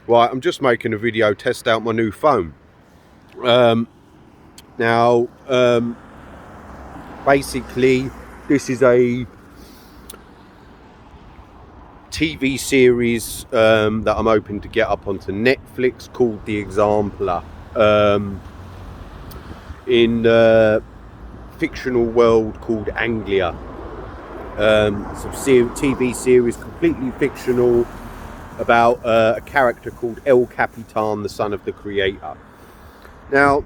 Right, I'm just making a video test out my new phone. Now, basically, this is a TV series that I'm hoping to get up onto Netflix called The Exampla. In a fictional world called Anglia. It's a TV series, completely fictional, about a character called capytain, the son of the creator. Now,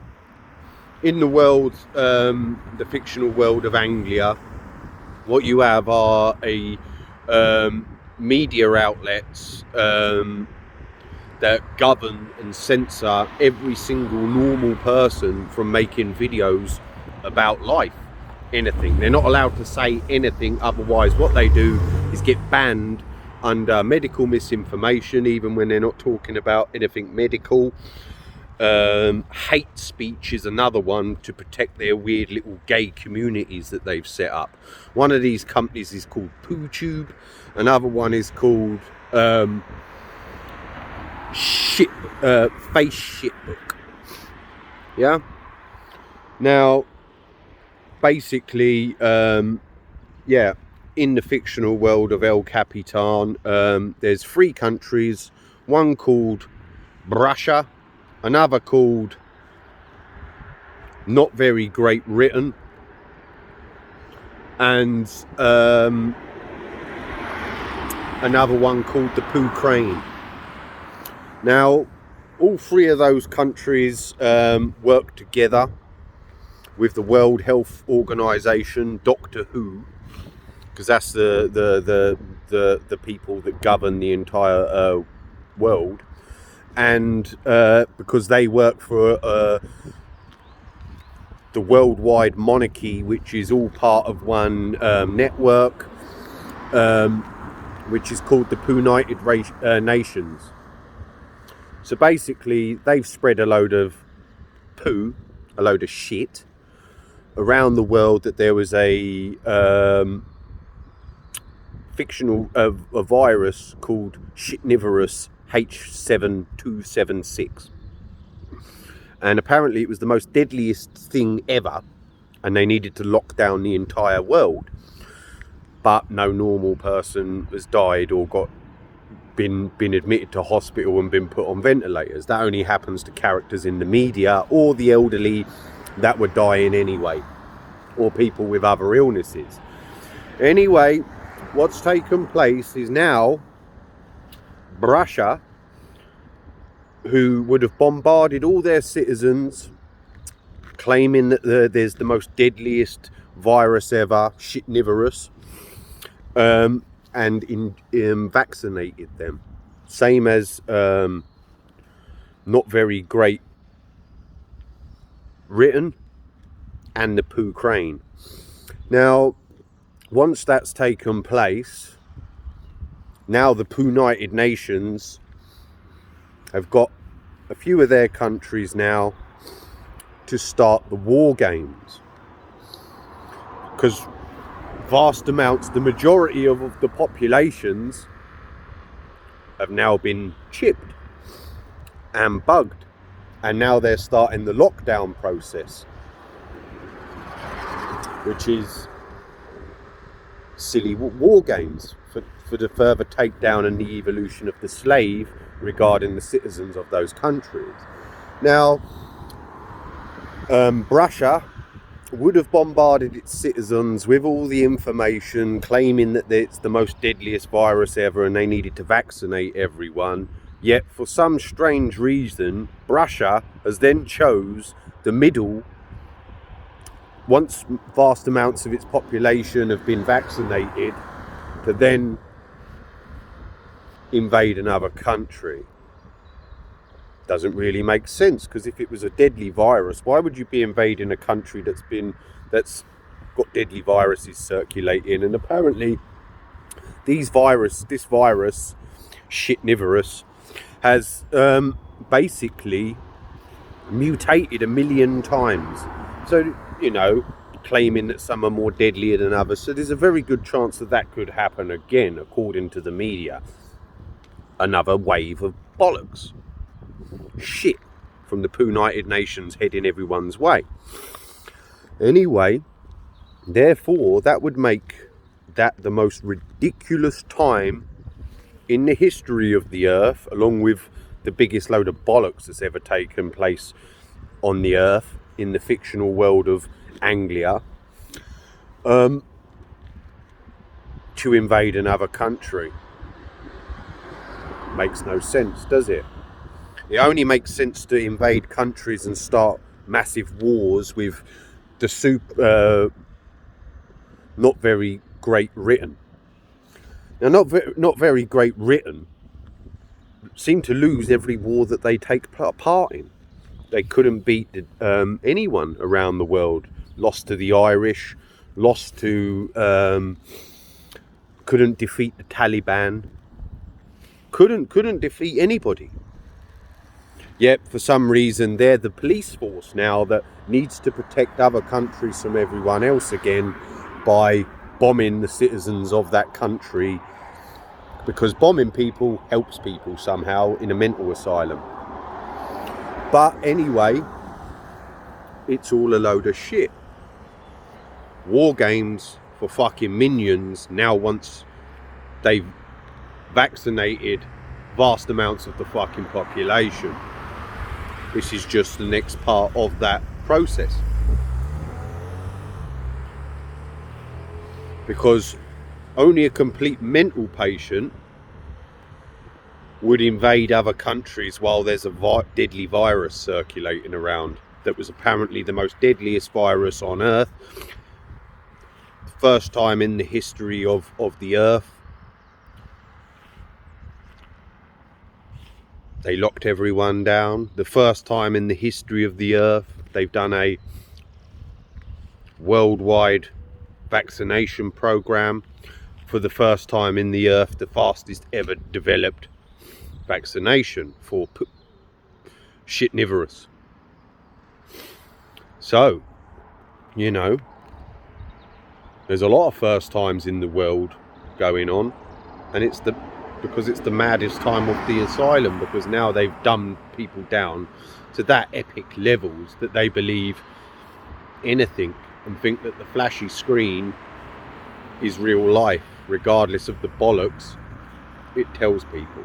in the world, the fictional world of Anglia, what you have are media outlets that govern and censor every single normal person from making videos about life, anything. They're not allowed to say anything, otherwise what they do is get banned under medical misinformation, even when they're not talking about anything medical. Hate speech is another one, to protect their weird little gay communities that they've set up. One of these companies is called PooTube, another one is called Face Shitbook. Yeah. Now, basically, yeah, in the fictional world of capytain, there's 3 countries. One called Russia, another called Not Very Great Britain, and another one called the Ukraine. Now, all 3 of those countries work together with the World Health Organization, Doctor Who, because that's the people that govern the entire world, and because they work for the worldwide monarchy, which is all part of one network, which is called the United Nations. So basically, they've spread a load of poo, a load of shit around the world, that there was a fictional a virus called shitnivorous H7276, and apparently it was the most deadliest thing ever, and they needed to lock down the entire world, but no normal person has died or been admitted to hospital and been put on ventilators. That only happens to characters in the media or the elderly that were dying anyway, or people with other illnesses. Anyway, what's taken place is now Russia, who would have bombarded all their citizens, claiming that there's the most deadliest virus ever, shitnivorous, and vaccinated them, same as Not Very Great Britain and the Ukraine. Now, once that's taken place, now the United Nations have got a few of their countries now to start the war games, because vast amounts, the majority of the populations have now been chipped and bugged, and now they're starting the lockdown process, which is silly war games for the further takedown and the evolution of the slave regarding the citizens of those countries. Now, Russia would have bombarded its citizens with all the information, claiming that it's the most deadliest virus ever and they needed to vaccinate everyone. Yet, for some strange reason, Russia has then chose the middle, once vast amounts of its population have been vaccinated, to then invade another country. Doesn't really make sense, because if it was a deadly virus, why would you be invading a country that's got deadly viruses circulating? And apparently this virus shitnivorous, has basically mutated 1 million times. So, you know, claiming that some are more deadlier than others. So there's a very good chance that could happen again, according to the media. Another wave of bollocks. Shit from the United Nations heading everyone's way. Anyway, therefore, that would make that the most ridiculous time in the history of the earth, along with the biggest load of bollocks that's ever taken place on the earth in the fictional world of Anglia, to invade another country. Makes no sense, does it? It only makes sense to invade countries and start massive wars with the not very Great Britain. Now, not very Great Britain seem to lose every war that they take part in. They couldn't beat anyone around the world. Lost to the Irish, couldn't defeat the Taliban, couldn't defeat anybody. Yet for some reason they're the police force now that needs to protect other countries from everyone else again by bombing the citizens of that country, because bombing people helps people somehow in a mental asylum. But anyway, it's all a load of shit. War games for fucking minions now, once they've vaccinated vast amounts of the fucking population. This is just the next part of that process. Because only a complete mental patient would invade other countries while there's a deadly virus circulating around that was apparently the most deadliest virus on Earth. First time in the history of the Earth. They locked everyone down. The first time in the history of the Earth they've done a worldwide vaccination program. For the first time in the Earth, the fastest ever developed vaccination for shitnivorous. So, you know, there's a lot of first times in the world going on, and because it's the maddest time of the asylum, because now they've dumbed people down to that epic levels that they believe anything and think that the flashy screen is real life, regardless of the bollocks it tells people.